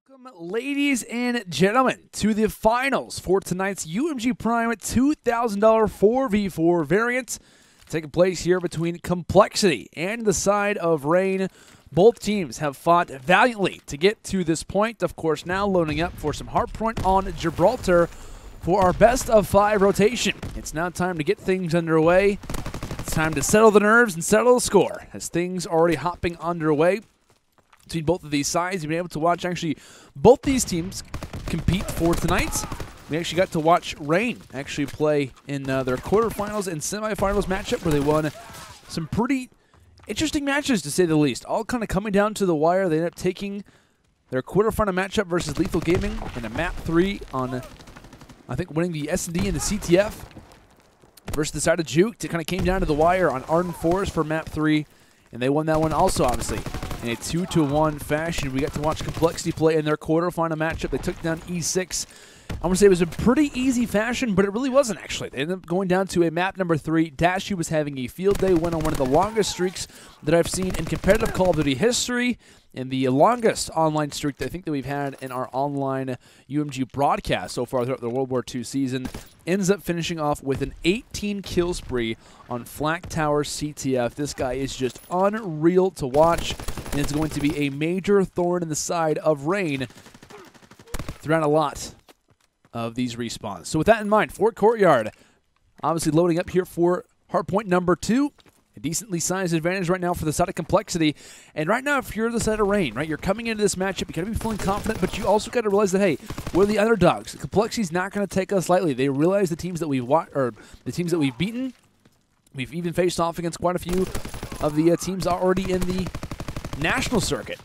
Welcome, ladies and gentlemen, to the finals for tonight's UMG Prime $2,000 4v4 variant taking place here between compLexity and the side of Rain. Both teams have fought valiantly to get to this point. Of course, now loading up for some hardpoint on Gibraltar for our best of 5 rotation. It's now time to get things underway. It's time to settle the nerves and settle the score as things are already hopping underway between both of these sides. You've been able to watch actually both these teams compete for tonight. We actually got to watch Rain actually play in their quarterfinals and semifinals matchup where they won some pretty interesting matches, to say the least. All kind of coming down to the wire. They ended up taking their quarterfinal matchup versus Lethal Gaming in a map 3 on, I think, winning the S&D and the CTF versus the side of Juke. It kind of came down to the wire on Ardennes 4s for map 3, and they won that one also, obviously, in a 2-1 fashion. We got to watch compLexity play in their quarterfinal matchup. They took down E6. I want to say it was a pretty easy fashion, but it really wasn't, actually. They ended up going down to a map number 3. Dashy was having a field day, went on one of the longest streaks that I've seen in competitive Call of Duty history, and the longest online streak that I think that we've had in our online UMG broadcast so far throughout the World War II season. Ends up finishing off with an 18-kill spree on Flak Tower CTF. This guy is just unreal to watch, and it's going to be a major thorn in the side of Rain throughout a lot of these respawns. So with that in mind, Fort Courtyard obviously loading up here for hardpoint number 2. A decently sized advantage right now for the side of compLexity. And right now, if you're the side of Rain, right, you're coming into this matchup, you got to be feeling confident, but you also got to realize that, hey, we're the underdogs. compLexity's not going to take us lightly. They realize the teams that we've beaten. We've even faced off against quite a few of the teams already in the national circuit.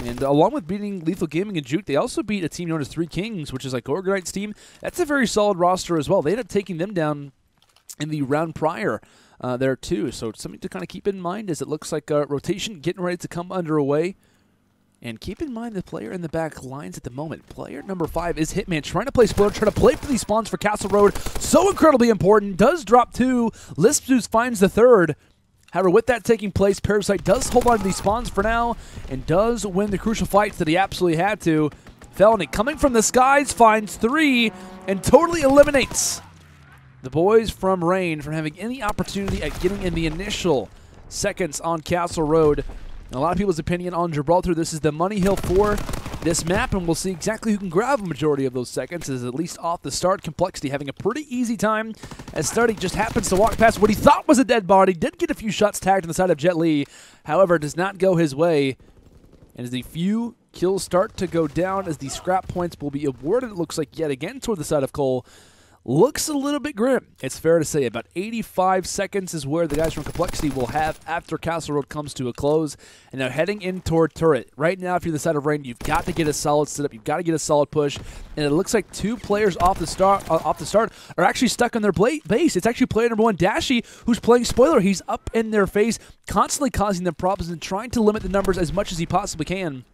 And along with beating Lethal Gaming and Juke, they also beat a team known as 3 Kings, which is like Gorgonite's team. That's a very solid roster as well. They ended up taking them down in the round prior there too. So it's something to kind of keep in mind as it looks like rotation getting ready to come underway. And keep in mind the player in the back lines at the moment. Player number 5 is Hitmxn, trying to play spoiler, trying to play for these spawns for Castle Road. So incredibly important. Does drop 2. LispZeus finds the 3rd. However, with that taking place, Parasite does hold on to these spawns for now and does win the crucial fights that he absolutely had to. Felony coming from the skies finds 3 and totally eliminates the boys from Rain from having any opportunity at getting in the initial seconds on Castle Road. In a lot of people's opinion on Gibraltar, this is the money hill for this map, and we'll see exactly who can grab a majority of those seconds, as at least off the start, compLexity having a pretty easy time, as StuDyy just happens to walk past what he thought was a dead body, did get a few shots tagged on the side of JetLi, however, does not go his way, and as the few kills start to go down, as the scrap points will be awarded, it looks like yet again toward the side of Cole. Looks a little bit grim, it's fair to say. About 85 seconds is where the guys from compLexity will have after Castle Road comes to a close. And now heading in toward Turret. Right now, if you're the side of Rain, you've got to get a solid setup. You've got to get a solid push. And it looks like 2 players off the start are actually stuck on their base. It's actually player number 1, Dashy, who's playing spoiler. He's up in their face, constantly causing them problems and trying to limit the numbers as much as he possibly can.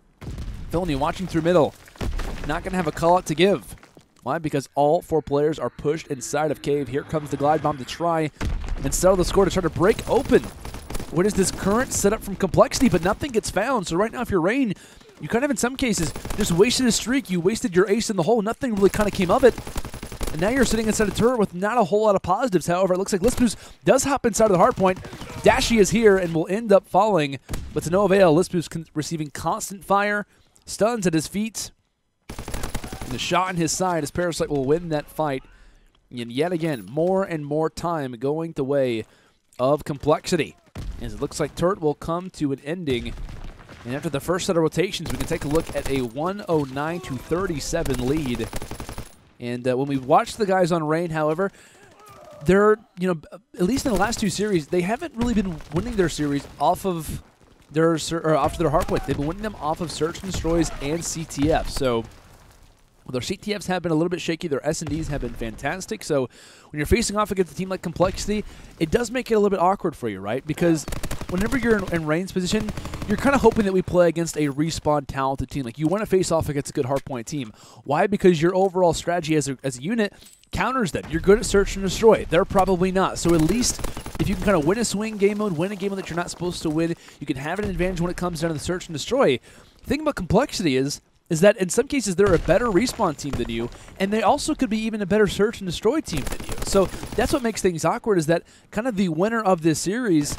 Felony watching through middle. Not going to have a call out to give. Why? Because all 4 players are pushed inside of Cave. Here comes the glide bomb to try and settle the score, to try to break open what is this current setup from compLexity, but nothing gets found. So right now, if you're Rain, you kind of in some cases just wasted a streak. You wasted your ace in the hole. Nothing really kind of came of it. And now you're sitting inside a turret with not a whole lot of positives. However, it looks like LispZeus does hop inside of the hardpoint. Dashy is here and will end up falling, but to no avail. LispZeus receiving constant fire, stuns at his feet. And a shot in his side as Parasite will win that fight. And yet again, more and more time going the way of compLexity. As it looks like Turret will come to an ending. And after the first set of rotations, we can take a look at a 109-37 lead. And when we watch the guys on Rain, however, they're, at least in the last 2 series, they haven't really been winning their series off of their hardpoint. They've been winning them off of Search and Destroys and CTF. So their CTFs have been a little bit shaky. Their S&Ds have been fantastic. So when you're facing off against a team like compLexity, it does make it a little bit awkward for you, right? Because whenever you're in Rain's position, you're kind of hoping that we play against a respawn talented team. Like, you want to face off against a good hardpoint team. Why? Because your overall strategy as a unit counters them. You're good at Search and Destroy. They're probably not. So at least if you can kind of win a swing game mode, win a game mode that you're not supposed to win, you can have an advantage when it comes down to the Search and Destroy. The thing about compLexity is is that in some cases they're a better respawn team than you, and they also could be even a better search and destroy team than you. So that's what makes things awkward, is that kind of the winner of this series,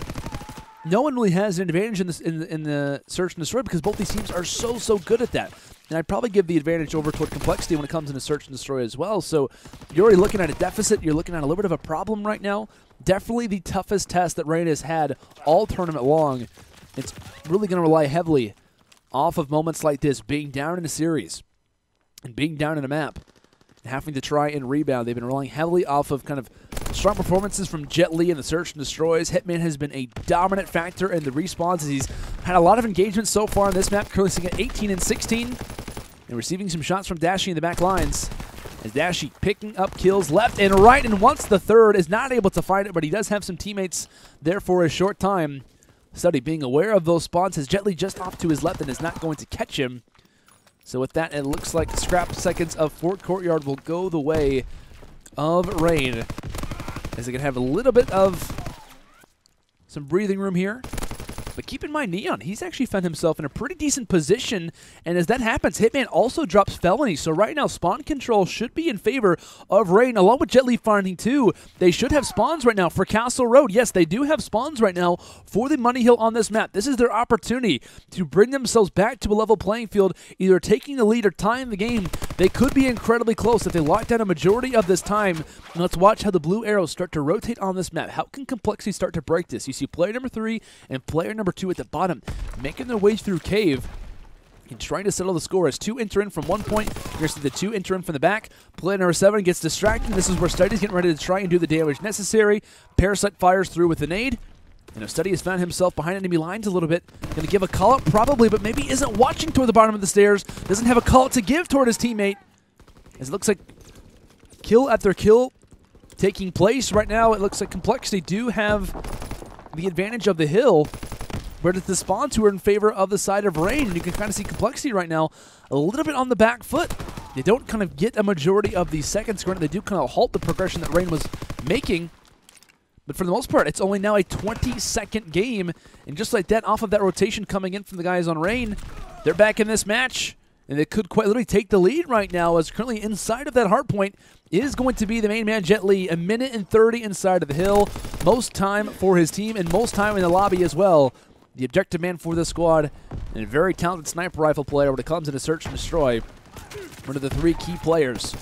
no one really has an advantage in the search and destroy, because both these teams are so good at that. And I'd probably give the advantage over toward compLexity when it comes into search and destroy as well. So you're already looking at a deficit. You're looking at a little bit of a problem right now. Definitely the toughest test that Rain has had all tournament long. It's really going to rely heavily off of moments like this, being down in a series and being down in a map and having to try and rebound. They've been relying heavily off of kind of strong performances from JetLi in the search and destroys. Hitmxn has been a dominant factor in the respawns, as he's had a lot of engagement so far on this map, currently sitting at 18 and 16 and receiving some shots from Dashy in the back lines. As Dashy picking up kills left and right, and once the third is not able to find it, but he does have some teammates there for a short time. StuDyy being aware of those spawns, has JetLi just off to his left and is not going to catch him. So with that, it looks like scrap seconds of Fort Courtyard will go the way of Rain, as they can have a little bit of some breathing room here. But keep in mind, Neon, he's actually found himself in a pretty decent position, and as that happens, Hitmxn also drops Felony. So right now, spawn control should be in favor of Rain, along with JetLi finding two. They should have spawns right now for Castle Road. Yes, they do have spawns right now for the Money Hill on this map. This is their opportunity to bring themselves back to a level playing field, either taking the lead or tying the game. They could be incredibly close if they lock down a majority of this time. And let's watch how the blue arrows start to rotate on this map. How can compLexity start to break this? You see player number 3 and player number 2 at the bottom, making their way through cave and trying to settle the score as 2 enter in from 1 point. You're going to see the 2 enter in from the back. Player number 7 gets distracted. This is where StuDy's getting ready to try and do the damage necessary. Parasite fires through with a nade. And if StuDy has found himself behind enemy lines a little bit, going to give a call up probably, but maybe isn't watching toward the bottom of the stairs. Doesn't have a call up to give toward his teammate. As it looks like kill after kill taking place right now. It looks like compLexity do have the advantage of the hill, but it's the spawns who are in favor of the side of Rain, and you can kind of see compLexity right now a little bit on the back foot. They don't kind of get a majority of the seconds. Granted, they do kind of halt the progression that Rain was making, but for the most part, it's only now a 20-second game, and just like that, off of that rotation coming in from the guys on Rain, they're back in this match, and they could quite literally take the lead right now, as currently inside of that hardpoint is going to be the main man, JetLi. 1:30 inside of the hill. Most time for his team, and most time in the lobby as well. The objective man for this squad, and a very talented sniper rifle player when it comes into search and destroy. One of the 3 key players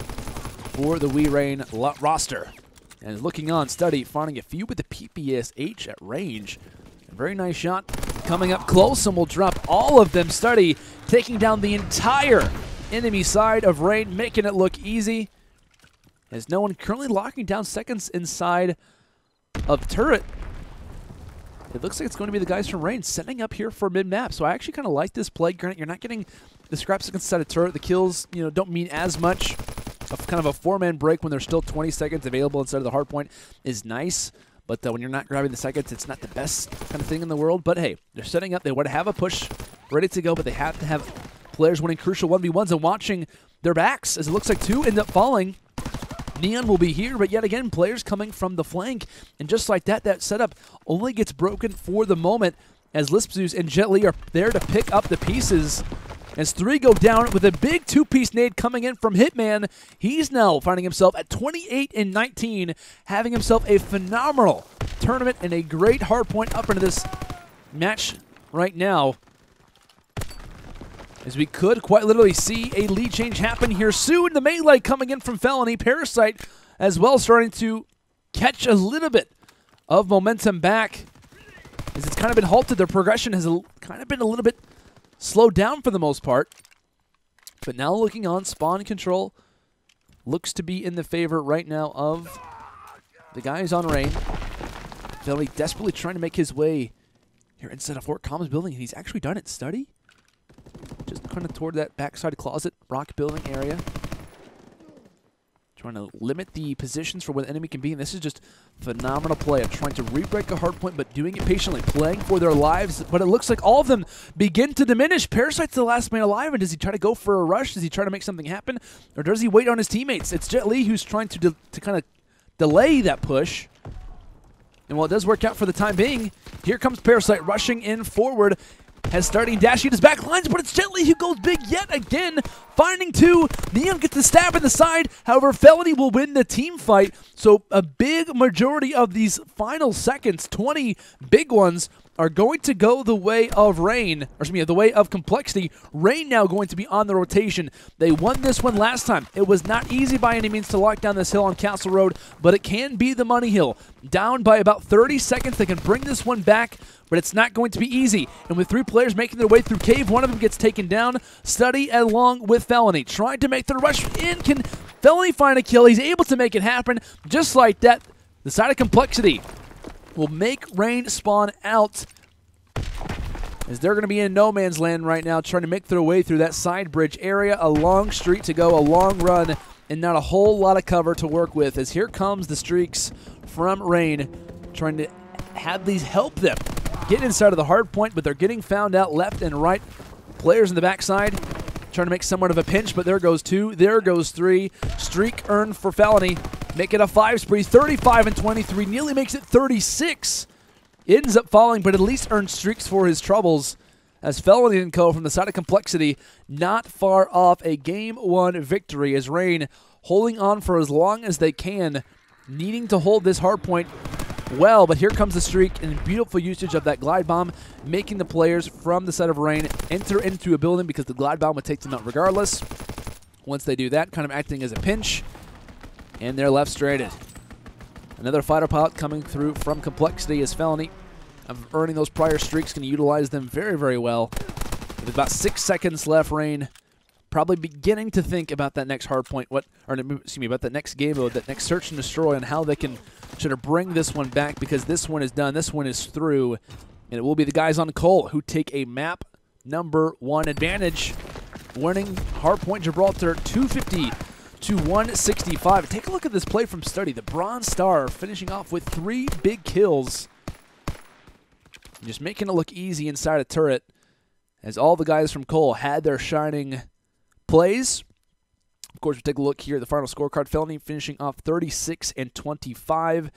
for the We Rain roster. And looking on, StuDyy finding a few with the PPSH at range. A very nice shot coming up close, and will drop all of them. StuDyy taking down the entire enemy side of Rain, making it look easy. As no one currently locking down seconds inside of turret. It looks like it's going to be the guys from Rain setting up here for mid-map. So I actually kind of like this play. Granted, you're not getting the scrap seconds inside of turret. The kills, don't mean as much. Kind of a 4-man break when there's still 20 seconds available inside of the hardpoint is nice. But when you're not grabbing the seconds, it's not the best kind of thing in the world. But hey, they're setting up. They want to have a push ready to go, but they have to have players winning crucial 1v1s and watching their backs, as it looks like 2 end up falling. Neon will be here, but yet again, players coming from the flank. And just like that, that setup only gets broken for the moment, as LispZeus and JetLi are there to pick up the pieces. As 3 go down with a big 2-piece nade coming in from Hitmxn. He's now finding himself at 28 and 19, having himself a phenomenal tournament and a great hardpoint up into this match right now. As we could quite literally see a lead change happen here soon. The melee coming in from Felony. Parasite as well starting to catch a little bit of momentum back, as it's kind of been halted. Their progression has kind of been a little bit slowed down for the most part. But now looking on, spawn control looks to be in the favor right now of the guys on Rain. Felony desperately trying to make his way here inside of Fort Comms building, and he's actually done it. StuDyy just kind of toward that backside closet rock building area, trying to limit the positions for where the enemy can be. And this is just phenomenal play of trying to re-break a hardpoint, but doing it patiently, playing for their lives. But it looks like all of them begin to diminish. Parasite's the last man alive, and does he try to go for a rush? Does he try to make something happen? Or does he wait on his teammates? It's JetLi who's trying to kind of delay that push. And while it does work out for the time being, here comes Parasite rushing in forward. has starting Dashy in his back lines, but it's JetLi who goes big yet again, finding 2. Neon gets the stab in the side. However, Felony will win the team fight. So a big majority of these final seconds, 20 big ones, are going to go the way of Rain, or excuse me, the way of compLexity. Rain now going to be on the rotation. They won this one last time. It was not easy by any means to lock down this hill on Castle Road, but it can be the money hill. Down by about 30 seconds, they can bring this one back, but it's not going to be easy. And with 3 players making their way through cave, one of them gets taken down. StuDyy along with Felony trying to make the rush in. Can Felony find a kill? He's able to make it happen just like that. The side of compLexity will make Rain spawn out, as they're going to be in no man's land right now, trying to make their way through that side bridge area. A long street to go, a long run, and not a whole lot of cover to work with, as here comes the streaks from Rain, trying to have these help them get inside of the hard point, but they're getting found out left and right. Players in the backside trying to make somewhat of a pinch, but there goes 2, there goes 3. Streak earned for Felony. Make it a 5 spree, 35 and 23. Nearly makes it 36. Ends up falling, but at least earns streaks for his troubles, as Felony and co. from the side of compLexity not far off a Game 1 victory, as Rain holding on for as long as they can, needing to hold this hard point well. But here comes the streak and beautiful usage of that glide bomb, making the players from the side of Rain enter into a building, because the glide bomb would take them out regardless. Once they do that, kind of acting as a pinch, and they're left stranded. Another fighter pilot coming through from compLexity, as Felony, of earning those prior streaks, can utilize them very, very well. With about 6 seconds left, Rain probably beginning to think about that next hard point, about that next game mode, that next search and destroy, and how they can sort of bring this one back, because this one is done, this one is through, and it will be the guys on Cole who take a map number 1 advantage, winning hardpoint Gibraltar 250 to 165. Take a look at this play from StuDyy. The Bronze Star finishing off with 3 big kills. Just making it look easy inside a turret, as all the guys from Cole had their shining plays. Of course, we take a look here at the final scorecard. Felony finishing off 36 and 25.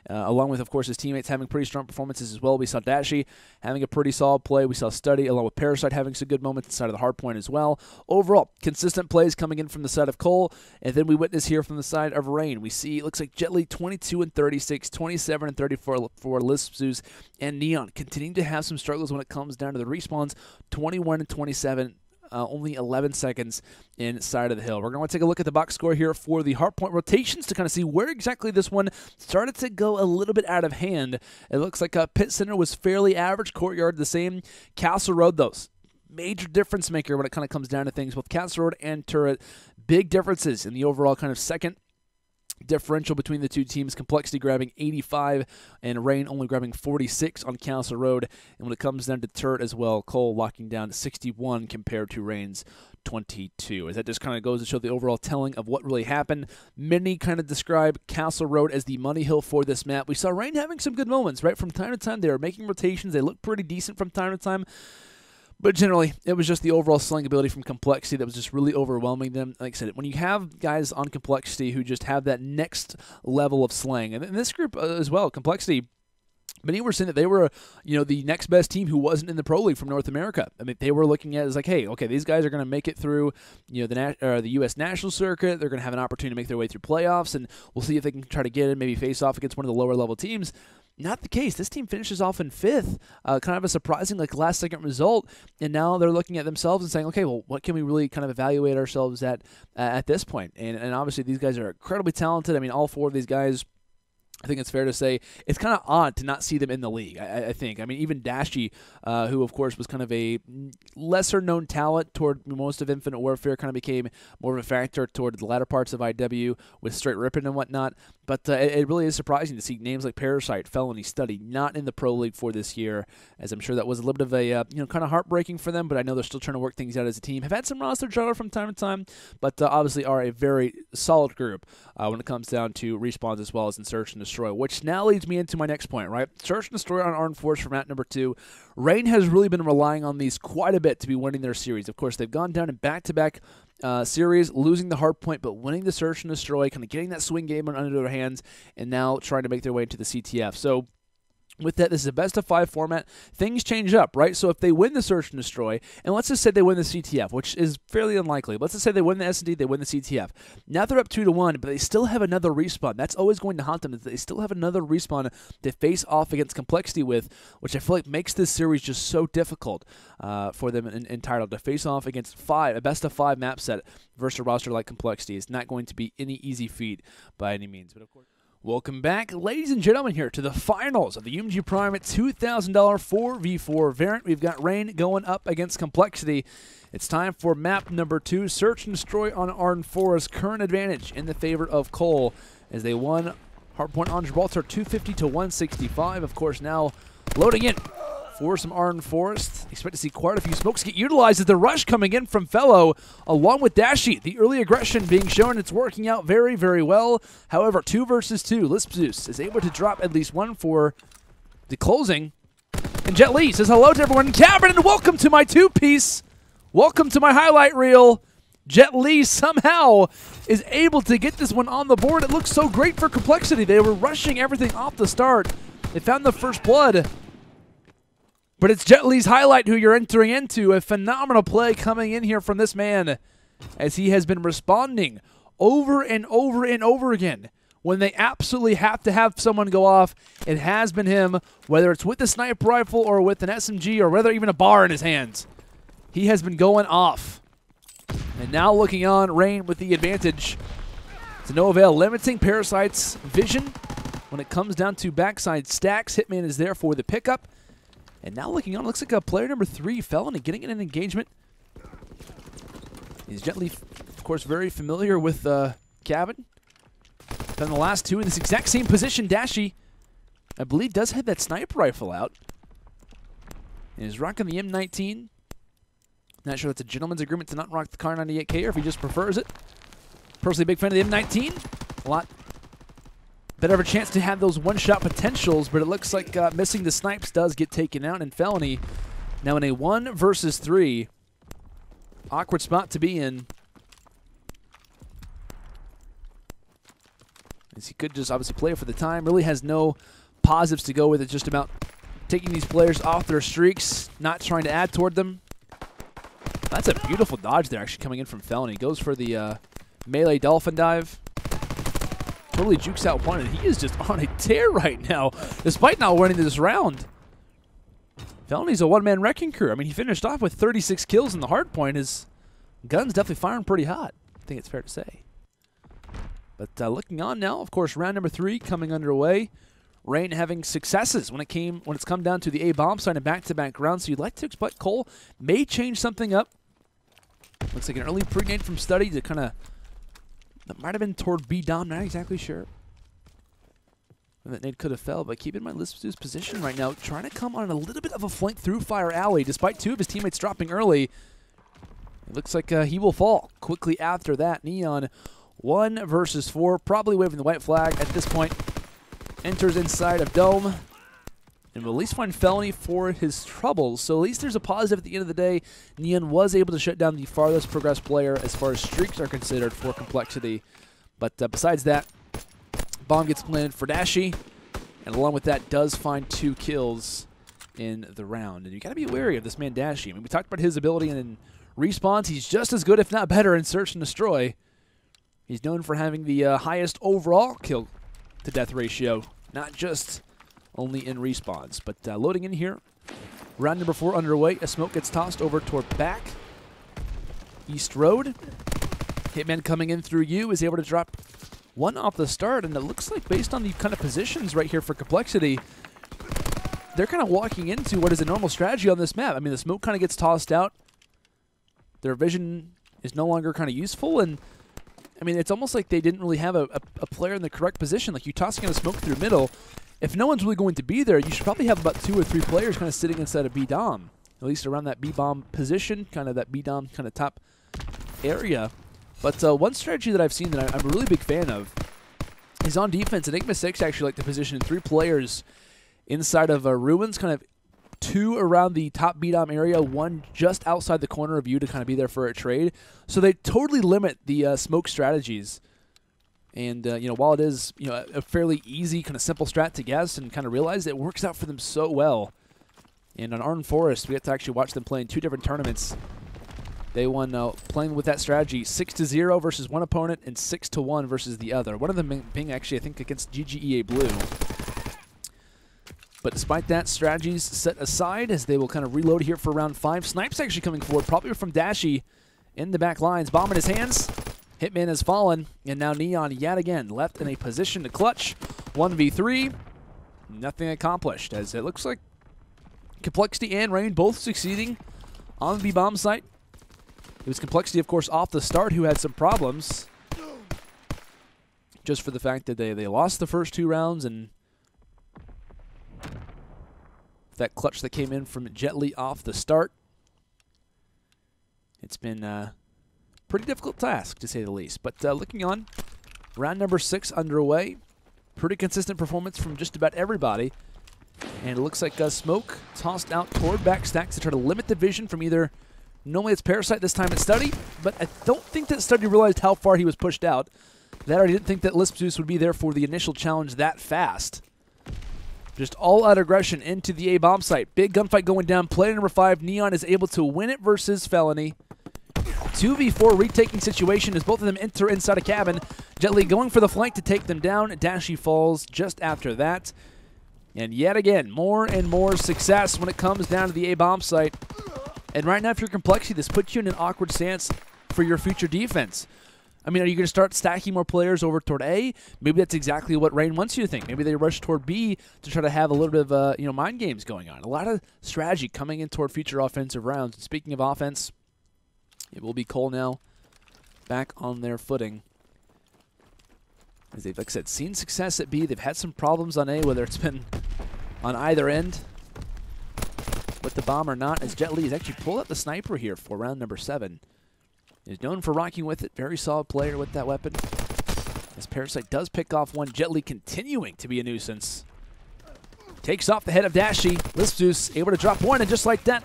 Along with, of course, his teammates having pretty strong performances as well. We saw Dashy having a pretty solid play. We saw StuDyy, along with Parasite, having some good moments inside of the hard point as well. Overall, consistent plays coming in from the side of Cole. And then we witness here from the side of Rain. We see, it looks like JetLi 22 and 36, 27 and 34 for LispZeus, and Neon continuing to have some struggles when it comes down to the respawns, 21 and 27. Only 11 seconds inside of the hill. We're going to take a look at the box score here for the hardpoint rotations to kind of see where exactly this one started to go a little bit out of hand. It looks like Pit Center was fairly average, Courtyard the same. Castle Road, though, major difference maker when it kind of comes down to things. Both Castle Road and Turret, big differences in the overall kind of second differential between the two teams. compLexity grabbing 85 and Rain only grabbing 46 on Castle Road. And when it comes down to Turret as well, Cole locking down to 61 compared to Rain's 22. As that just kind of goes to show the overall telling of what really happened. Many kind of describe Castle Road as the money hill for this map. We saw Rain having some good moments, right? From time to time, they were making rotations. They looked pretty decent from time to time. But generally, it was just the overall slaying ability from compLexity that was just really overwhelming them. Like I said, when you have guys on compLexity who just have that next level of slaying, and in this group as well, compLexity, many were saying that they were, the next best team who wasn't in the Pro League from North America. I mean, they were looking at it as like, hey, okay, these guys are going to make it through, the U.S. National Circuit. They're going to have an opportunity to make their way through playoffs, and we'll see if they can try to get it, maybe face off against one of the lower level teams. Not the case. This team finishes off in 5th. Kind of a surprising, last-second result. And now they're looking at themselves and saying, okay, well, what can we really kind of evaluate ourselves at this point? And obviously, these guys are incredibly talented. I mean, all 4 of these guys, I think it's fair to say it's kind of odd to not see them in the league, I think. I mean, even Dashy, who, of course, was kind of a lesser-known talent toward most of Infinite Warfare, kind of became more of a factor toward the latter parts of IW with straight ripping and whatnot. But it really is surprising to see names like Parasite, Felony, StuDyy not in the Pro League for this year, as I'm sure that was a little bit of a kind of heartbreaking for them, but I know they're still trying to work things out as a team. Have had some roster drama from time to time, but obviously are a very solid group when it comes down to respawns as well as in Search and Destroy, which now leads me into my next point, right? Search and Destroy on Armed Force for map number 2. Rain has really been relying on these quite a bit to be winning their series. Of course, they've gone down in back-to-back series, losing the hard point, but winning the Search and Destroy, kind of getting that swing game under their hands, and now trying to make their way into the CTF. So With that, this is a best-of-5 format. Things change up, right? So if they win the Search and Destroy, and let's just say they win the CTF, which is fairly unlikely. Let's just say they win the S&D, they win the CTF. Now they're up 2-1, but they still have another respawn. That's always going to haunt them. They still have another respawn to face off against compLexity with, which I feel like makes this series just so difficult for them entitled to face off against a best-of-5 map set versus a roster like compLexity. It's not going to be any easy feat by any means, but of course. Welcome back, ladies and gentlemen, here to the finals of the UMG Prime at $2,000 4v4 variant. We've got Rain going up against compLexity. It's time for map number 2, Search and Destroy on Ardennes Forest. Current advantage in the favor of Cole as they won hardpoint on Gibraltar 250 to 165. Of course, now loading in for some Ardennes Forest. Expect to see quite a few smokes get utilized as the rush coming in from Felo, along with Dashy. The early aggression being shown, it's working out very, very well. However, 2 versus 2, LispZeus is able to drop at least one for the closing. And JetLi says hello to everyone in Cabin, and welcome to my 2-piece. Welcome to my highlight reel. JetLi somehow is able to get this one on the board. It looks so great for compLexity. They were rushing everything off the start. They found the first blood. But it's JetLi's highlight who you're entering into. A phenomenal play coming in here from this man as he has been responding over and over and over again. When they absolutely have to have someone go off, it has been him, whether it's with a sniper rifle or with an SMG or whether even a bar in his hands. He has been going off. And now looking on, Rain with the advantage. To no avail, limiting Parasite's vision. When it comes down to backside stacks, Hitmxn is there for the pickup. And now looking on, looks like player number 3, Felo, getting in an engagement. He's JetLi, of course, very familiar with Cabin. Then the last 2 in this exact same position, Dashy, I believe, does have that sniper rifle out. And is rocking the M19. Not sure that's a gentleman's agreement to not rock the Car 98K or if he just prefers it. Personally a big fan of the M19. A lot better of a chance to have those one-shot potentials, but it looks like missing the snipes does get taken out, and Felony now in a 1 versus 3. Awkward spot to be in. As he could just obviously play for the time. Really has no positives to go with it, just about taking these players off their streaks, not trying to add toward them. That's a beautiful dodge there actually coming in from Felony. Goes for the melee dolphin dive. Totally jukes out one, and he is just on a tear right now, despite not winning this round. Felony's a one-man wrecking crew. I mean, he finished off with 36 kills in the hardpoint. His gun's definitely firing pretty hot, I think it's fair to say. But looking on now, of course, round number 3 coming underway. Rain having successes when it's come down to the A-bomb side and back-to-back rounds, so you'd like to expect Cole may change something up. Looks like an early pre-nade from StuDyy to kind of... That might have been toward B-Dom, not exactly sure. And that nade could have fell, but keep in mind LispZeus' position right now, trying to come on a little bit of a flank through fire alley, despite 2 of his teammates dropping early. It looks like he will fall quickly after that. Neon 1 versus 4, probably waving the white flag at this point. Enters inside of Dome. And will at least find Felony for his troubles. So at least there's a positive at the end of the day. Neon was able to shut down the farthest progressed player as far as streaks are considered for compLexity. But besides that, bomb gets planted for Dashy. And along with that, does find 2 kills in the round. And you got to be wary of this man Dashy. I mean, we talked about his ability in respawns. He's just as good, if not better, in Search and Destroy. He's known for having the highest overall kill to death ratio, not just only in respawns. But loading in here, round number 4 underway. A smoke gets tossed over toward back East Road. Hitmxn coming in through you is able to drop 1 off the start, and it looks like based on the kind of positions right here for compLexity, they're kind of walking into what is a normal strategy on this map. I mean, the smoke kind of gets tossed out. Their vision is no longer kind of useful, and I mean, it's almost like they didn't really have a player in the correct position. Like, you tossing in a smoke through middle, if no one's really going to be there, you should probably have about 2 or 3 players kind of sitting inside of B-Dom, at least around that B-Bomb position, kind of that B-Dom kind of top area. But one strategy that I've seen that I'm a really big fan of is on defense. Enigma 6 actually like to position 3 players inside of ruins, kind of 2 around the top B-Dom area, 1 just outside the corner of you to kind of be there for a trade. So they totally limit the smoke strategies And, while it is, a fairly easy, kind of simple strat to guess and kind of realize, it works out for them so well. And on Ardennes Forest, we get to actually watch them play in 2 different tournaments. They won playing with that strategy 6-0 versus one opponent and 6-1 versus the other. One of them being actually, I think, against GGEA Blue. But despite that, strategies set aside as they will kind of reload here for round 5. Snipes actually coming forward, probably from Dashy in the back lines. Bomb in his hands. Hitman has fallen, and now Neon yet again left in a position to clutch. 1v3, nothing accomplished, as it looks like compLexity and Rain both succeeding on the bomb site. It was compLexity, of course, off the start who had some problems, just for the fact that they lost the first 2 rounds, and that clutch that came in from JetLi off the start. It's been pretty difficult task, to say the least. But looking on, round number 6 underway. Pretty consistent performance from just about everybody. And it looks like Smoke tossed out toward backstacks to try to limit the vision from either, normally it's Parasite, this time it's StuDyy, but I don't think that StuDyy realized how far he was pushed out. That or he didn't think that LispZeus would be there for the initial challenge that fast. Just all-out aggression into the A bomb site. Big gunfight going down. Player number 5, Neon, is able to win it versus Felony. 2v4 retaking situation as both of them enter inside a cabin. JetLi going for the flank to take them down. Dashy falls just after that. And yet again, more and more success when it comes down to the A bomb site. And right now, if you're compLexity, this puts you in an awkward stance for your future defense. I mean, are you going to start stacking more players over toward A? Maybe that's exactly what Rain wants you to think. Maybe they rush toward B to try to have a little bit of mind games going on. A lot of strategy coming in toward future offensive rounds. And speaking of offense, it will be Cole now back on their footing. As they've, like I said, seen success at B. They've had some problems on A, whether it's been on either end with the bomb or not, as JetLi has actually pulled out the sniper here for round number 7. He's known for rocking with it. Very solid player with that weapon. As Parasite does pick off one, JetLi continuing to be a nuisance. Takes off the head of Dashy. LispZeus able to drop one, and just like that,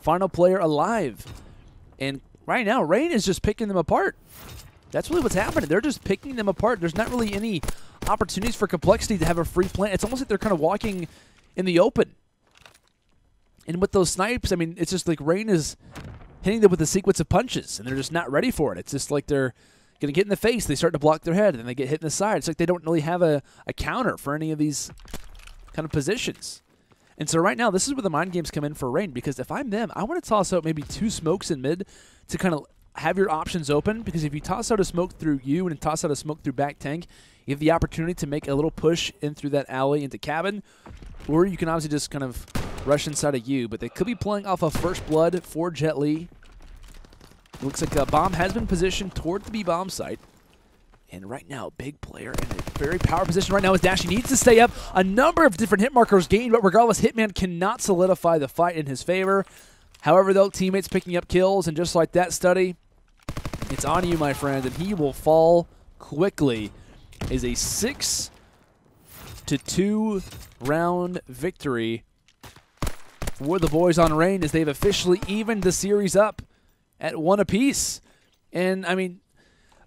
final player alive. And right now, Rain is just picking them apart. That's really what's happening. They're just picking them apart. There's not really any opportunities for compLexity to have a free plant. It's almost like they're kind of walking in the open. And with those snipes, I mean, it's just like Rain is hitting them with a sequence of punches, and they're just not ready for it. It's just like they're going to get in the face. They start to block their head, and then they get hit in the side. It's like they don't really have a counter for any of these kind of positions. And so right now, this is where the mind games come in for Rain, because if I'm them, I want to toss out maybe 2 smokes in mid to kind of have your options open, because if you toss out a smoke through you and toss out a smoke through back tank, you have the opportunity to make a little push in through that alley into cabin, or you can obviously just kind of rush inside of you. But they could be playing off of First Blood for JetLi. It looks like a bomb has been positioned toward the B bomb site. And right now, big player in a very power position right now as Dashy needs to stay up. A number of different hit markers gained, but regardless, Hitman cannot solidify the fight in his favor. However, though, teammates picking up kills, and just like that, StuDyy, it's on you, my friend, and he will fall quickly. Is a 6-2 round victory for the boys on Rain, as they've officially evened the series up at 1 apiece. And, I mean,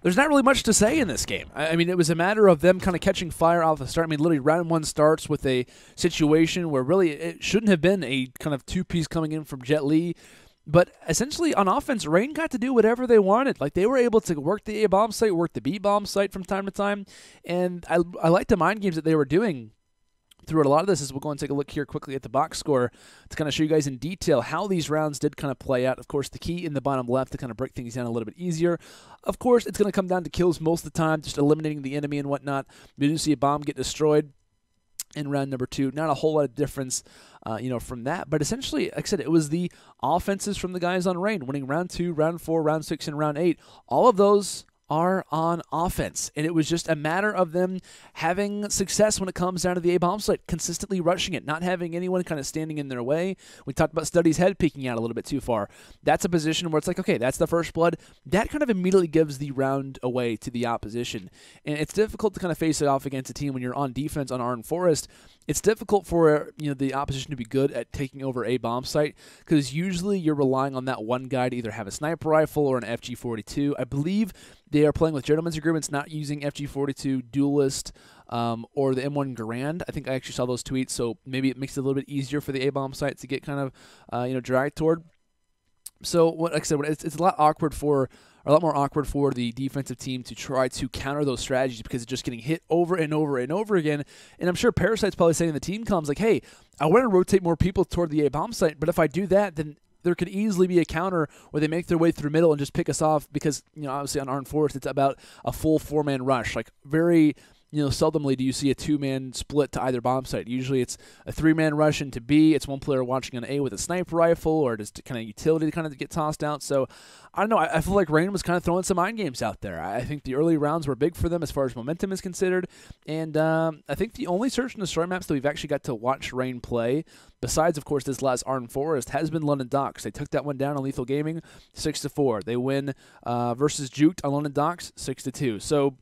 there's not really much to say in this game. I mean, it was a matter of them kind of catching fire off the start. I mean, literally round 1 starts with a situation where really it shouldn't have been a kind of 2-piece coming in from JetLi. But essentially on offense, Rain got to do whatever they wanted. Like, they were able to work the A bomb site, work the B bomb site from time to time. And I like the mind games that they were doing throughout a lot of this. As we'll go and take a look here quickly at the box score to kind of show you guys in detail how these rounds did kind of play out. Of course, the key in the bottom left to kind of break things down a little bit easier. Of course, it's going to come down to kills most of the time, just eliminating the enemy and whatnot. We do see a bomb get destroyed in round number 2. Not a whole lot of difference, from that. But essentially, like I said, it was the offenses from the guys on Rain, winning round 2, round 4, round 6, and round 8. All of those are on offense, and it was just a matter of them having success when it comes down to the A bomb site, consistently rushing it, not having anyone kind of standing in their way. We talked about StuDyy's head peeking out a little bit too far. That's a position where it's like, okay, that's the first blood. That kind of immediately gives the round away to the opposition, and it's difficult to kind of face it off against a team when you're on defense on Ardennes Forest, it's difficult for the opposition to be good at taking over a bomb site because usually you're relying on that one guy to either have a sniper rifle or an FG42. I believe they are playing with gentlemen's agreements, not using FG42, Duelist, or the M1 Garand. I think I actually saw those tweets, so maybe it makes it a little bit easier for the A bomb site to get kind of dragged toward. So like I said, it's a lot more awkward for the defensive team to try to counter those strategies because it's just getting hit over and over and over again. And I'm sure Parasite's probably saying in the team comms like, hey, I want to rotate more people toward the A bomb site, but if I do that, then there could easily be a counter where they make their way through middle and just pick us off because, obviously on Ardennes Forest, it's about a full 4-man rush. Like very seldomly do you see a 2-man split to either bomb site. Usually it's a 3-man rush into B. It's one player watching an A with a sniper rifle or just kind of utility to kind of get tossed out. So I don't know. I feel like Rain was kind of throwing some mind games out there. I think the early rounds were big for them as far as momentum is considered. And I think the only search and destroy maps that we've actually got to watch Rain play, besides, of course, this last Ardennes Forest, has been London Docks. They took that one down on Lethal Gaming 6-4. They win versus Juked on London Docks 6-2. So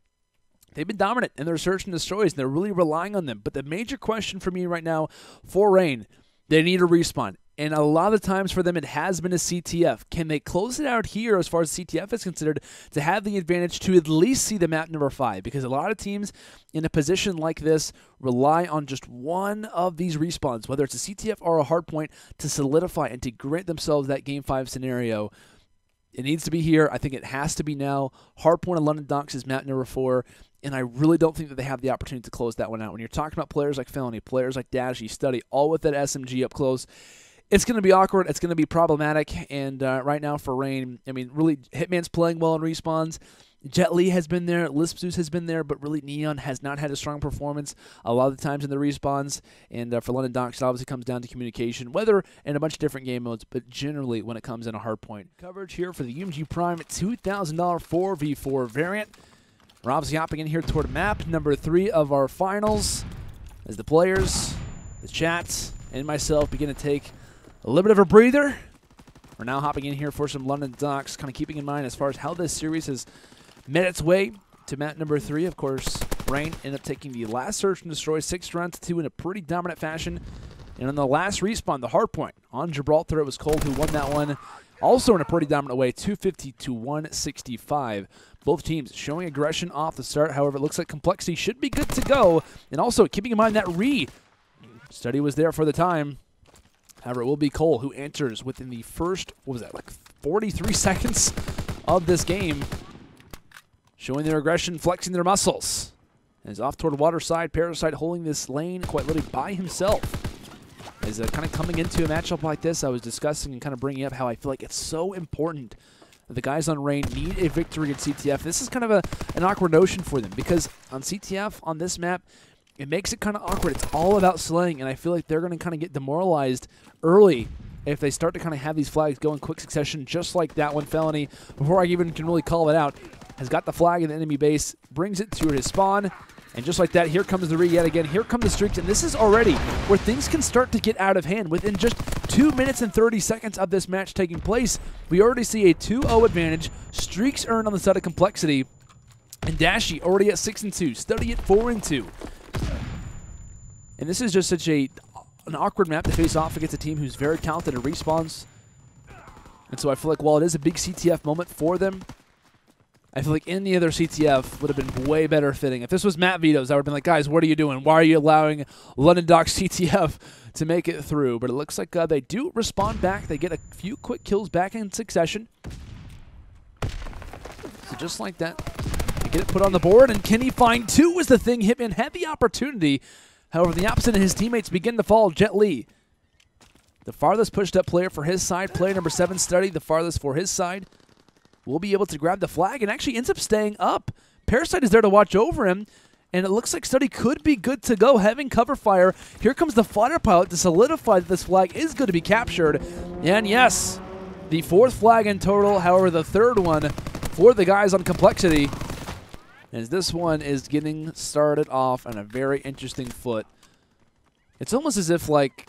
they've been dominant in their search and destroys, and they're really relying on them. But the major question for me right now for Rain, they need a respawn. And a lot of the times for them, it has been a CTF. Can they close it out here as far as CTF is considered to have the advantage to at least see the map number 5? Because a lot of teams in a position like this rely on just one of these respawns, whether it's a CTF or a hardpoint, to solidify and to grant themselves that Game 5 scenario. It needs to be here. I think it has to be now. Hardpoint and London Docks is map number 4. And I really don't think that they have the opportunity to close that one out. When you're talking about players like Felo, players like Dashy, StuDyy, all with that SMG up close, it's going to be awkward. It's going to be problematic. And right now for Rain, I mean, really, Hitmxn's playing well in respawns. JetLi has been there. LispZeus has been there. But really, Neon has not had a strong performance a lot of the times in the respawns. And for London Docks, it obviously comes down to communication, whether in a bunch of different game modes, but generally when it comes in a hardpoint. Coverage here for the UMG Prime $2,000 4v4 variant. We're obviously hopping in here toward map number 3 of our finals as the players, the chats, and myself begin to take a little bit of a breather. We're now hopping in here for some London Docks, kind of keeping in mind as far as how this series has made its way to map number 3. Of course, Rain ended up taking the last search and destroy 6-2 in a pretty dominant fashion. And on the last respawn, the hardpoint on Gibraltar, it was Cold who won that one. Also in a pretty dominant way, 250 to 165. Both teams showing aggression off the start. However, it looks like compLexity should be good to go. And also, keeping in mind that StuDyy was there for the time. However, it will be Cole who enters within the first, 43 seconds of this game. Showing their aggression, flexing their muscles. And is off toward Waterside. Parasite holding this lane quite literally by himself. As kind of coming into a matchup like this, I was discussing and kind of bringing up how I feel like it's so important that the guys on Rain need a victory in CTF. This is kind of an awkward notion for them because on CTF, on this map, it makes it kind of awkward. It's all about slaying, and I feel like they're going to kind of get demoralized early if they start to kind of have these flags go in quick succession, just like that one. Felony, before I even can really call it out, has got the flag in the enemy base, brings it to his spawn, and just like that, here comes the yet again. Here come the streaks, and this is already where things can start to get out of hand. Within just 2 minutes and 30 seconds of this match taking place, we already see a 2-0 advantage. Streaks earned on the side of compLexity, and Dashy already at 6-2, StuDyy at 4-2. And this is just such an awkward map to face off against a team who's very talented at respawns. And so I feel like while it is a big CTF moment for them, I feel like any other CTF would have been way better fitting. If this was Matt Vito's, I would have been like, guys, what are you doing? Why are you allowing London Docks CTF to make it through? But it looks like they do respond back. They get a few quick kills back in succession. So just like that, they get it put on the board. And can he find 2 was the thing. Hitmxn had the opportunity. However, the opposite of his teammates begin to fall. JetLi, the farthest pushed up player for his side. Player number 7, StuDyy, the farthest for his side, will be able to grab the flag and actually ends up staying up. Parasite is there to watch over him, and it looks like StuDyy could be good to go, having cover fire. Here comes the fighter pilot to solidify that this flag is going to be captured. And yes, the 4th flag in total, however, the 3rd one for the guys on compLexity, as this one is getting started off on a very interesting foot. It's almost as if, like,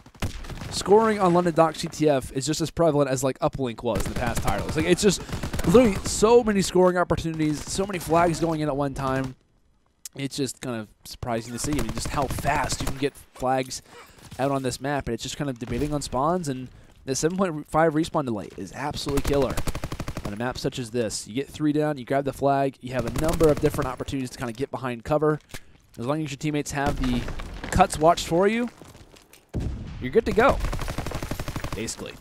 scoring on London Docks CTF is just as prevalent as, like, Uplink was in the past titles. Like, it's just literally so many scoring opportunities, so many flags going in at one time. it's just kind of surprising to see. I mean, just how fast you can get flags out on this map, and it's just kind of debating on spawns, and the 7.5 respawn delay is absolutely killer. On a map such as this, you get 3 down, you grab the flag, you have a number of different opportunities to kind of get behind cover. As long as your teammates have the cuts watched for you, you're good to go, basically.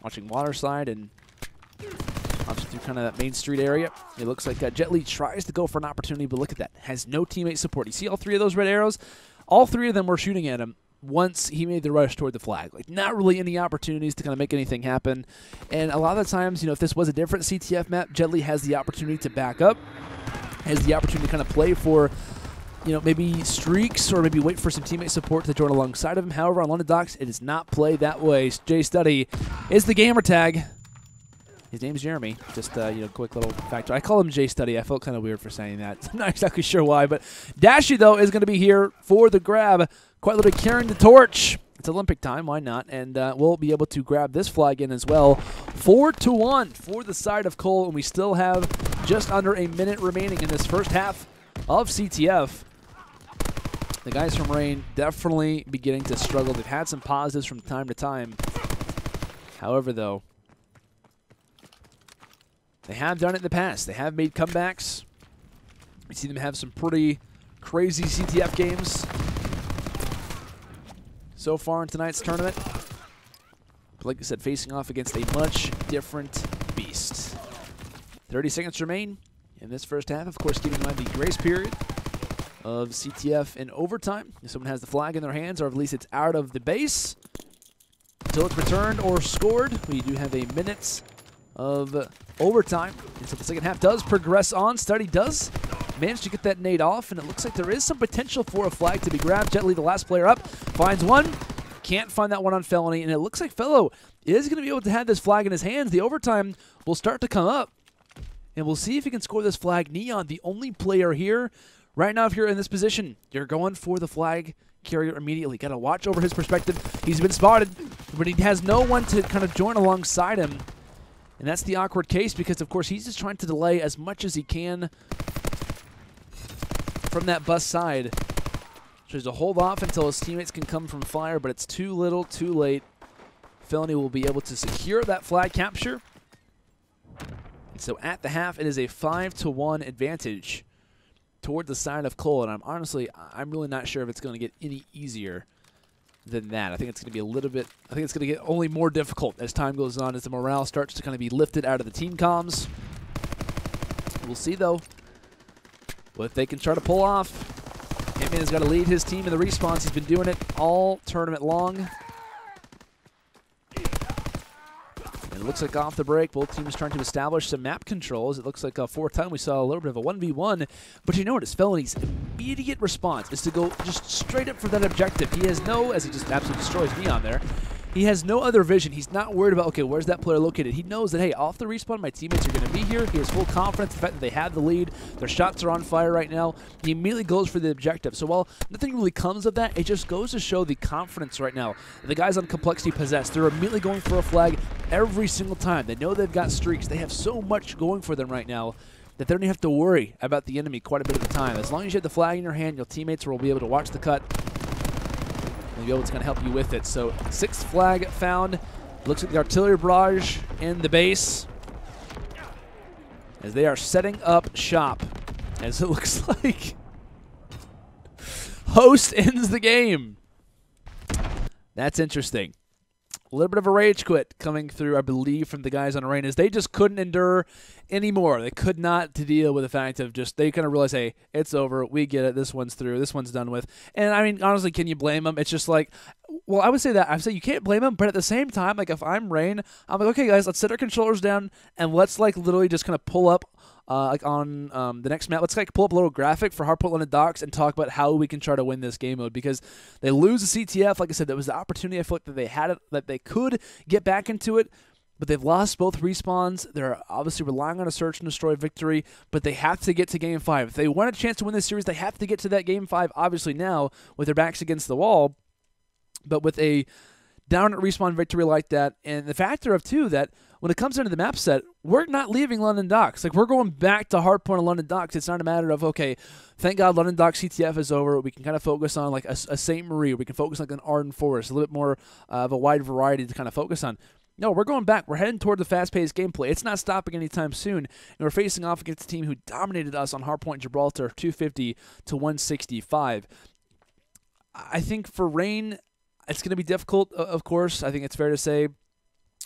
Watching water side and option through kind of that main street area. It looks like JetLi tries to go for an opportunity, but look at that. Has no teammate support. You see all 3 of those red arrows? All 3 of them were shooting at him once he made the rush toward the flag. Like, not really any opportunities to kind of make anything happen. And a lot of the times, you know, if this was a different CTF map, JetLi has the opportunity to back up, has the opportunity to kind of play for, you know, maybe streaks or maybe wait for some teammate support to join alongside of him. However, on London Docks, it does not play that way. StuDyy is the gamer tag. His name's Jeremy. Just, you know, quick little factor. I call him JStuDy. I felt kind of weird for saying that. I'm not exactly sure why, but Dashy, though, is going to be here for the grab. Quite literally carrying the torch. It's Olympic time. Why not? And we'll be able to grab this flag in as well. 4-1 for the side of Cole, and we still have just under a minute remaining in this first half of CTF. The guys from Rain definitely beginning to struggle. They've had some positives from time to time. However, though, they have done it in the past. They have made comebacks. We see them have some pretty crazy CTF games so far in tonight's tournament. But like I said, facing off against a much different beast. 30 seconds remain in this first half. Of course, keeping in mind the grace period of CTF in overtime. If someone has the flag in their hands, or at least it's out of the base, until it's returned or scored, we do have a minute of overtime. And so the second half does progress on. StuDyy does manage to get that nade off, and it looks like there is some potential for a flag to be grabbed. JetLi, the last player up, finds one. Can't find that one on Felony, and it looks like Felo is going to be able to have this flag in his hands. The overtime will start to come up, and we'll see if he can score this flag. Neon, the only player here. Right now, if you're in this position, you're going for the flag carrier immediately. Got to watch over his perspective. He's been spotted, but he has no one to kind of join alongside him. And that's the awkward case because, of course, he's just trying to delay as much as he can from that bus side. Tries to hold off until his teammates can come from fire, but it's too little, too late. Felony will be able to secure that flag capture. And so at the half, it is a 5-1 advantage toward the side of Cole. And I'm really not sure if it's going to get any easier than that. I think it's going to be a little bit, I think it's going to get only more difficult as time goes on, as the morale starts to kind of be lifted out of the team comms. We'll see, though, what they can try to pull off. Hitmxn has got to lead his team in the respawns. He's been doing it all tournament long. And it looks like off the break, both teams trying to establish some map controls. It looks like for a time we saw a little bit of a 1v1. But you know what? It's Felony's immediate response is to go just straight up for that objective. He has no, as he just absolutely destroys Neon there, he has no other vision. He's not worried about, okay, where's that player located? He knows that, hey, off the respawn, my teammates are going to be here. He has full confidence in the fact that they have the lead. Their shots are on fire right now. He immediately goes for the objective. So while nothing really comes of that, it just goes to show the confidence right now that the guys on compLexity possess. They're immediately going for a flag every single time. They know they've got streaks. They have so much going for them right now that they don't even have to worry about the enemy quite a bit of the time. As long as you have the flag in your hand, your teammates will be able to watch the cut. They'll be able to kind of help you with it. So 6th flag found. Looks like the artillery barrage in the base as they are setting up shop. As it looks like host ends the game. That's interesting. A little bit of a rage quit coming through, I believe, from the guys on Ardennes. They just couldn't endure anymore. They could not to deal with the fact of just, they kind of realize, hey, it's over. We get it. This one's through. This one's done with. And, I mean, honestly, can you blame them? It's just like, well, I would say that. I would say you can't blame them, but at the same time, like, if I'm Rain, I'm like, okay, guys, let's set our controllers down, and let's, like, literally just kind of pull up like on the next map. Let's like pull up a little graphic for hardpoint London Docks and talk about how we can try to win this game mode, because they lose the CTF. Like I said, that was the opportunity I feel like that they had it, that they could get back into it, but they've lost both respawns. They're obviously relying on a search and destroy victory, but they have to get to Game 5. If they want a chance to win this series, they have to get to that Game 5, obviously now, with their backs against the wall. But with a down at respawn victory like that, and the factor of, too, that when it comes into the map set, we're not leaving London Docks. Like, we're going back to hardpoint of London Docks. It's not a matter of, okay, thank God London Docks CTF is over. We can kind of focus on like a St. Marie. We can focus like an Ardennes Forest, a little bit more of a wide variety to kind of focus on. No, we're going back. We're heading toward the fast-paced gameplay. It's not stopping anytime soon. And we're facing off against a team who dominated us on hardpoint Gibraltar, 250 to 165. I think for Rain, it's going to be difficult, of course. I think it's fair to say.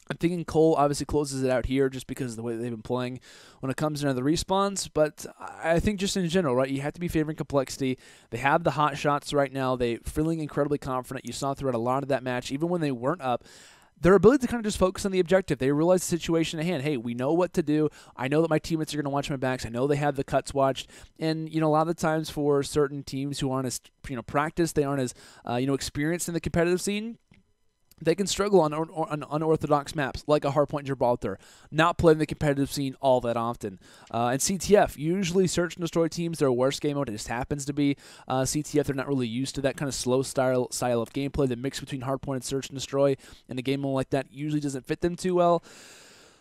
I'm thinking Cole obviously closes it out here just because of the way they've been playing when it comes into the respawns. But I think just in general, right, you have to be favoring compLexity. They have the hot shots right now. They're feeling incredibly confident. You saw throughout a lot of that match, even when they weren't up, their ability to kind of just focus on the objective. They realize the situation at hand. Hey, we know what to do. I know that my teammates are going to watch my backs. I know they have the cuts watched. And, you know, a lot of the times for certain teams who aren't as, practiced, they aren't as, experienced in the competitive scene, they can struggle on unorthodox maps like a hardpoint Gibraltar, not playing the competitive scene all that often. And CTF, usually search and destroy teams, their worst game mode, it just happens to be CTF. They're not really used to that kind of slow style of gameplay. The mix between hardpoint and search and destroy and a game mode like that usually doesn't fit them too well.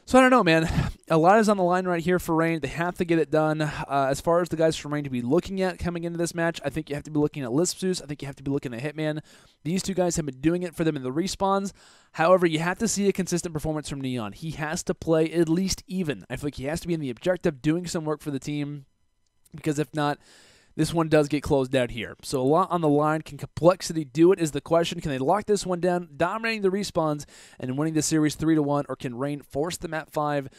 So I don't know, man. A lot is on the line right here for Rain. They have to get it done. As far as the guys from Rain to be looking at coming into this match, I think you have to be looking at LispZeus. I think you have to be looking at Hitmxn. These two guys have been doing it for them in the respawns. However, you have to see a consistent performance from Neon. He has to play at least even. I feel like he has to be in the objective, doing some work for the team, because if not, this one does get closed out here. So a lot on the line. Can compLexity do it is the question. Can they lock this one down, dominating the respawns and winning the series 3-1, or can Rain force them at 5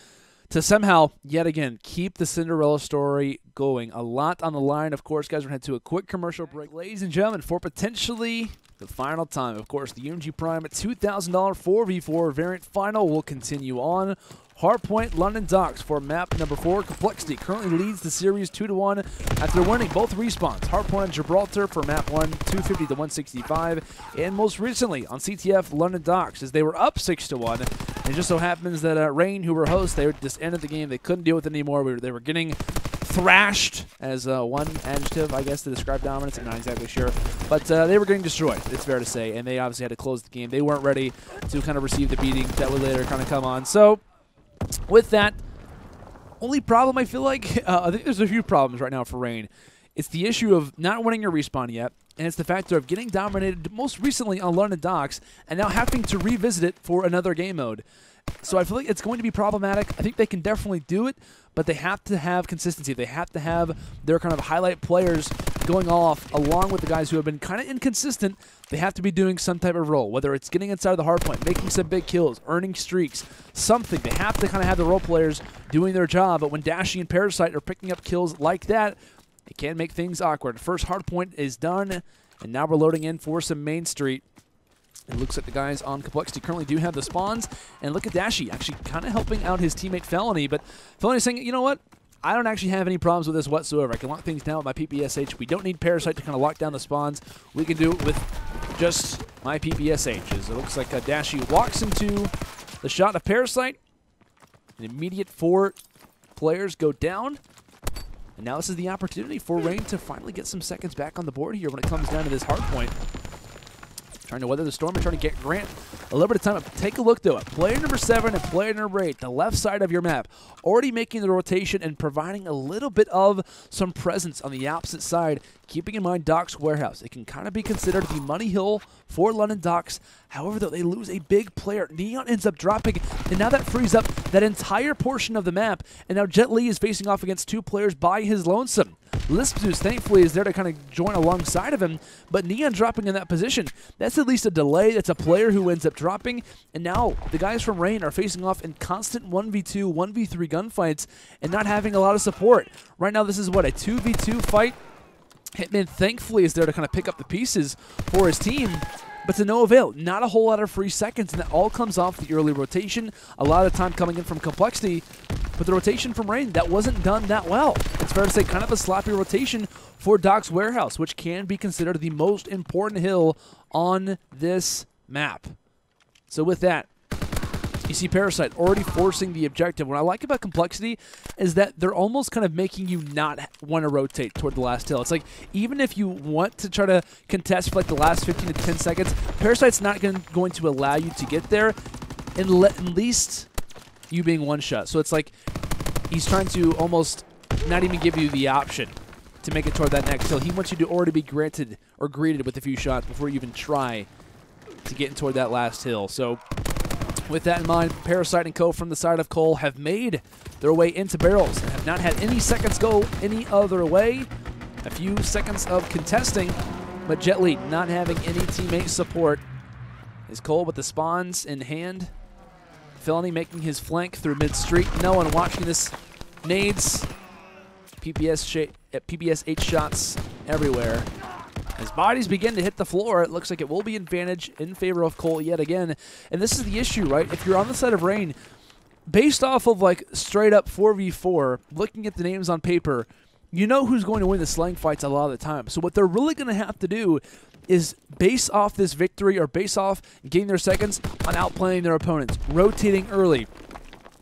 to somehow, yet again, keep the Cinderella story going? A lot on the line. Of course, guys, we're going to head to a quick commercial break. Ladies and gentlemen, for potentially the final time, of course, the UMG Prime at $2,000 4v4 variant final will continue on. Hardpoint London Docks for map number 4. compLexity currently leads the series 2-1 after winning both respawns. Hardpoint on Gibraltar for map 1, 250 to 165, and most recently on CTF London Docks as they were up 6-1. And it just so happens that Rain, who were hosts, they just ended the game. They couldn't deal with it anymore. They were getting thrashed, as one adjective, I guess, to describe dominance. I'm not exactly sure. But they were getting destroyed, it's fair to say, and they obviously had to close the game. They weren't ready to kind of receive the beating that would later kind of come on. So with that, only problem I feel like, I think there's a few problems right now for Rain. It's the issue of not winning your respawn yet, and it's the factor of getting dominated most recently on London Docks and now having to revisit it for another game mode. So I feel like it's going to be problematic. I think they can definitely do it, but they have to have consistency. They have to have their kind of highlight players going off along with the guys who have been kind of inconsistent. They have to be doing some type of role, whether it's getting inside of the hardpoint, making some big kills, earning streaks, something. They have to kind of have the role players doing their job, but when Dashy and Parasite are picking up kills like that, it can make things awkward. First hardpoint is done, and now we're loading in for some Main Street. It looks like the guys on compLexity currently do have the spawns. And look at Dashy actually kind of helping out his teammate Felony. But Felony's saying, you know what? I don't actually have any problems with this whatsoever. I can lock things down with my PPSH. We don't need Parasite to kind of lock down the spawns. We can do it with just my PPSH. As it looks like Dashy walks into the shot of Parasite. An immediate 4 players go down. And now this is the opportunity for Rain to finally get some seconds back on the board here when it comes down to this hardpoint. Trying to weather the storm and trying to get Grant a little bit of time. Take a look, though, at player number 7 and player number 8, the left side of your map, already making the rotation and providing a little bit of some presence on the opposite side, keeping in mind Docks Warehouse. It can kind of be considered the money hill for London Docks. However, though, they lose a big player. Neon ends up dropping, and now that frees up that entire portion of the map, and now JetLi is facing off against 2 players by his lonesome. LispZeus, thankfully, is there to kind of join alongside of him, but Neon dropping in that position, that's at least a delay. That's a player who ends up dropping, and now the guys from Rain are facing off in constant 1v2, 1v3 gunfights, and not having a lot of support. Right now, this is, what, a 2v2 fight? Hitmxn, thankfully, is there to kind of pick up the pieces for his team, but to no avail. Not a whole lot of free seconds, and that all comes off the early rotation. A lot of time coming in from compLexity, but the rotation from Rain, that wasn't done that well. It's fair to say kind of a sloppy rotation for Docks Warehouse, which can be considered the most important hill on this map. So with that, you see Parasite already forcing the objective. What I like about compLexity is that they're almost kind of making you not want to rotate toward the last hill. It's like, even if you want to try to contest for like the last 15 to 10 seconds, Parasite's not going to allow you to get there, and at least you being one shot. So it's like he's trying to almost not even give you the option to make it toward that next hill. He wants you to already be granted or greeted with a few shots before you even try to get toward that last hill. So with that in mind, Parasite and co from the side of Cole have made their way into barrels and have not had any seconds go any other way. A few seconds of contesting, but JetLi not having any teammate support. Is Cole with the spawns in hand. Felony making his flank through mid-street. No one watching this. Nades. PPS 8 shots everywhere. As bodies begin to hit the floor, it looks like it will be advantage in favor of Cole yet again. And this is the issue, right? If you're on the side of Rain, based off of like straight up 4v4, looking at the names on paper, you know who's going to win the slang fights a lot of the time. So what they're really going to have to do is base off this victory or base off getting their seconds on outplaying their opponents, rotating early.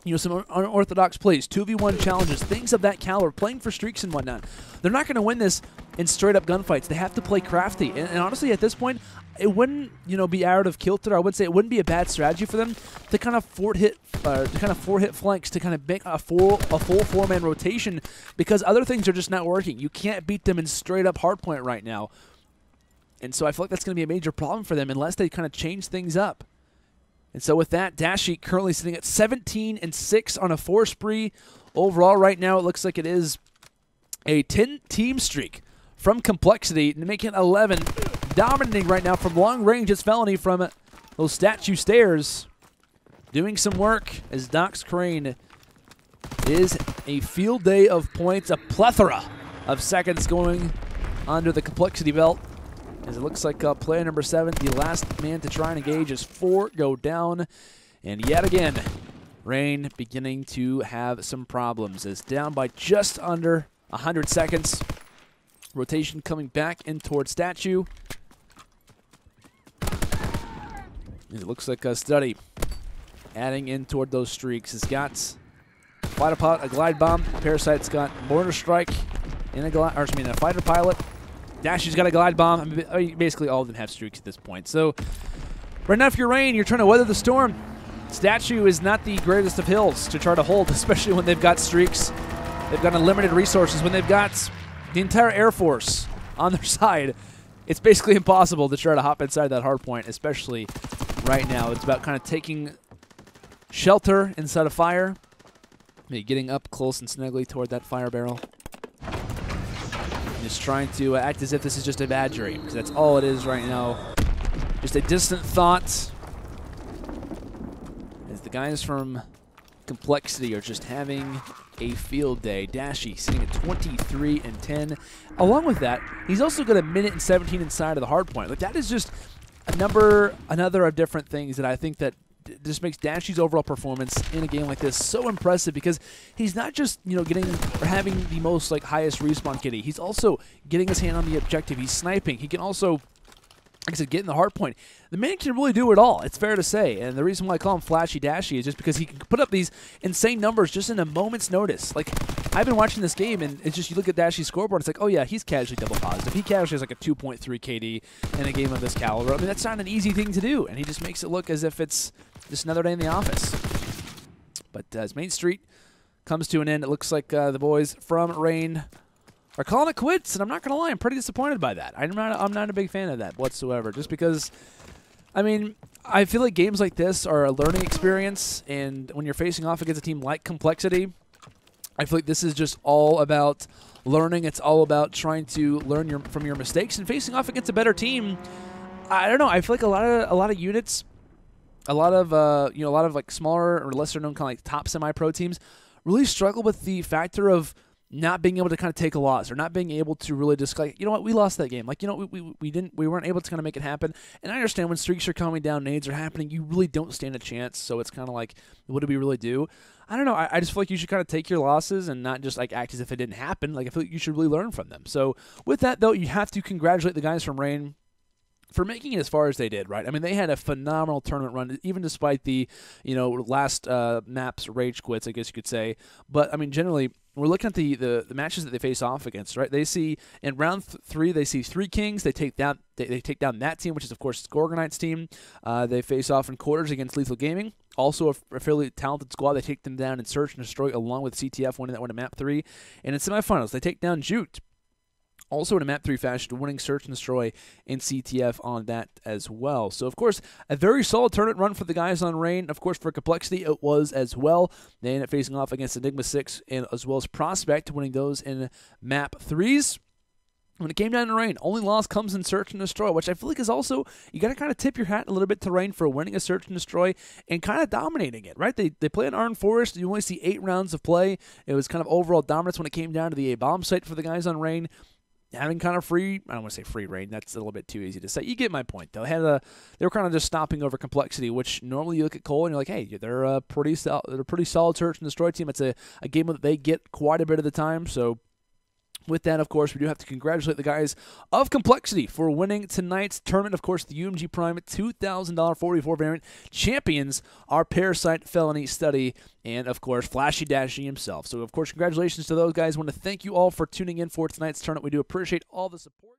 You know, some unorthodox plays, 2v1 challenges, things of that caliber, playing for streaks and whatnot. They're not going to win this in straight-up gunfights. They have to play crafty. And honestly, at this point, it wouldn't, you know, be out of kilter. I would say it wouldn't be a bad strategy for them to kind of four-hit flanks to kind of make a full four-man rotation, because other things are just not working. You can't beat them in straight-up hardpoint right now. And so I feel like that's going to be a major problem for them unless they kind of change things up. And so with that, Dashy currently sitting at 17-6 on a 4 spree. Overall right now, it looks like it is a 10-team streak from compLexity to make it 11. Dominating right now from long range, it's Felony from those statue stairs. Doing some work as Dox Crane is a field day of points, a plethora of seconds going under the compLexity belt. As it looks like player number 7, the last man to try and engage, as 4 go down. And yet again, Rain beginning to have some problems. As down by just under 100 seconds. Rotation coming back in towards Statue. And it looks like StuDyy adding in toward those streaks. Has got fighter pilot, a glide bomb. Parasite's got mortar strike and a fighter pilot. Dashy's got a glide bomb. I mean, basically all of them have streaks at this point. So right now, if you're Rain, you're trying to weather the storm. Statue is not the greatest of hills to try to hold, especially when they've got streaks. They've got unlimited resources. When they've got the entire Air Force on their side, it's basically impossible to try to hop inside that hard point, especially right now. It's about kind of taking shelter inside of fire, maybe getting up close and snugly toward that fire barrel. Just trying to act as if this is just a bad dream, because that's all it is right now. Just a distant thought. As the guys from compLexity are just having a field day. Dashy sitting at 23-10. Along with that, he's also got a minute and 17 inside of the hard point. Like, that is just another of different things that I think that just makes Dashy's overall performance in a game like this so impressive, because he's not just, you know, getting or having the most like highest respawn kitty. He's also getting his hand on the objective. He's sniping. He can also, like I said, get in the hard point. The man can really do it all, it's fair to say. And the reason why I call him Flashy Dashy is just because he can put up these insane numbers just in a moment's notice. Like, I've been watching this game, and it's just, you look at Dashy's scoreboard, it's like, oh yeah, he's casually double positive. He casually has like a 2.3 KD in a game of this caliber. I mean, that's not an easy thing to do, and he just makes it look as if it's just another day in the office. But as Main Street comes to an end, it looks like the boys from Rain are calling it quits, and I'm not going to lie, I'm pretty disappointed by that. I'm not a big fan of that whatsoever, just because, I mean, I feel like games like this are a learning experience, and when you're facing off against a team like compLexity, I feel like this is just all about learning. It's all about trying to learn from your mistakes, and facing off against a better team. I don't know, I feel like a lot of units, a lot of like smaller or lesser known kind of like top semi-pro teams really struggle with the factor of not being able to kind of take a loss, or not being able to really just like, you know what, we lost that game. Like, you know, we weren't able to kind of make it happen. And I understand when streaks are coming down, nades are happening, you really don't stand a chance. So it's kind of like, what do we really do? I don't know. I just feel like you should kind of take your losses and not just like act as if it didn't happen. Like, I feel like you should really learn from them. So with that though, you have to congratulate the guys from Rain for making it as far as they did, right? I mean, they had a phenomenal tournament run, even despite the, you know, last map's rage quits, I guess you could say. But I mean, generally, we're looking at the matches that they face off against, right? They see in round 3, they see 3 Kings. They take down that team, which is of course Gorgonite's team. They face off in quarters against Lethal Gaming. Also a fairly talented squad. They take them down in Search and Destroy, along with CTF winning that one in Map 3. And in semifinals, they take down Jute, also in a Map 3 fashion, winning Search and Destroy and CTF on that as well. So, of course, a very solid tournament run for the guys on Rain. Of course, for complexity, it was as well. They ended up facing off against Enigma 6 and as well as Prospect, winning those in Map 3s. When it came down to Rain, only loss comes in Search and Destroy, which I feel like is also, you got to kind of tip your hat a little bit to Rain for winning a Search and Destroy and kind of dominating it, right? They play an Ardennes Forest. You only see 8 rounds of play. It was kind of overall dominance when it came down to the A-bomb site for the guys on Rain. Having kind of free, I don't want to say free reign, that's a little bit too easy to say. You get my point, though. They were kind of just stopping over complexity, which normally you look at Cole and you're like, hey, they're a pretty solid Search and Destroy team. It's a game that they get quite a bit of the time, so with that, of course, we do have to congratulate the guys of complexity for winning tonight's tournament. Of course, the UMG Prime $2,000 44 variant champions are Parasite, Felony, StuDyy, and, of course, Flashy Dashy himself. So, of course, congratulations to those guys. I want to thank you all for tuning in for tonight's tournament. We do appreciate all the support.